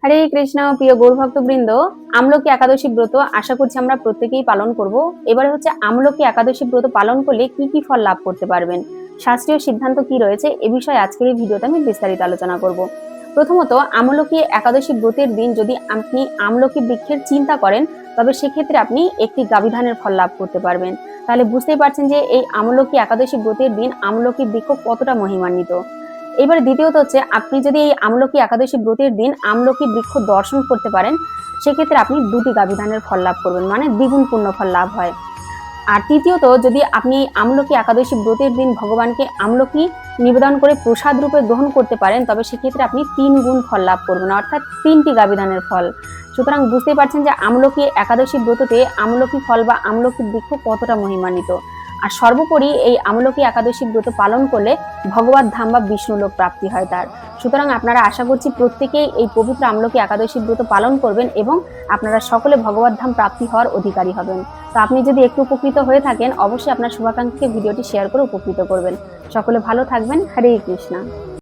হরে কৃষ্ণ। প্রিয় গৌর ভক্তবৃন্দ, আমলকি একাদশী ব্রত আশা করছি আমরা প্রত্যেকেই পালন করব। এবারে হচ্ছে আমলকি একাদশী ব্রত পালন করলে কি কি ফল লাভ করতে পারবেন, শাস্ত্রীয় সিদ্ধান্ত কি রয়েছে, এ বিষয়ে আজকের এই ভিডিওতে আমি বিস্তারিত আলোচনা করব। প্রথমত, আমলকি একাদশী ব্রতের দিন যদি আপনি আমলকি বৃক্ষের চিন্তা করেন, তবে সেক্ষেত্রে আপনি একটি গাভীধানের ফল লাভ করতে পারবেন। তাহলে বুঝতেই পারছেন যে এই আমলকি একাদশী ব্রতের দিন আমলকি বৃক্ষ কতটা মহিমান্বিত। এবার দ্বিতীয়ত হচ্ছে, আপনি যদি এই আমলকি একাদশী ব্রতের দিন আমলকি বৃক্ষ দর্শন করতে পারেন, সেক্ষেত্রে আপনি 2টি গাভীধানের ফল লাভ করবেন, মানে দ্বিগুণ পুণ্য ফল লাভ হয়। আর তৃতীয়ত, যদি আপনি আমলকি একাদশী ব্রতের দিন ভগবানকে আমলকি নিবেদন করে প্রসাদ রূপে গ্রহণ করতে পারেন, তবে সেক্ষেত্রে আপনি 3 গুণ ফল লাভ করবেন, অর্থাৎ 3টি গাভীধানের ফল। সুতরাং বুঝতেই পারছেন যে আমলকি একাদশী ব্রততে আমলকি ফল বা আমলকি বৃক্ষ কতটা মহিমান্বিত। আর সর্বোপরি এই আমলকি একাদশী ব্রত পালন করলে ভগবত ধাম বা বিষ্ণুলোক প্রাপ্তি হয় তার। সুতরাং আপনারা আশা করছি প্রত্যেকেই এই পবিত্র আমলকি একাদশী ব্রত পালন করবেন এবং আপনারা সকলে ভগবত ধাম প্রাপ্তি হওয়ার অধিকারী হবেন। তো আপনি যদি একটু উপকৃত হয়ে থাকেন, অবশ্যই আপনার শুভাকাঙ্ক্ষীকে ভিডিওটি শেয়ার করে উপকৃত করবেন। সকলে ভালো থাকবেন। হরে কৃষ্ণ।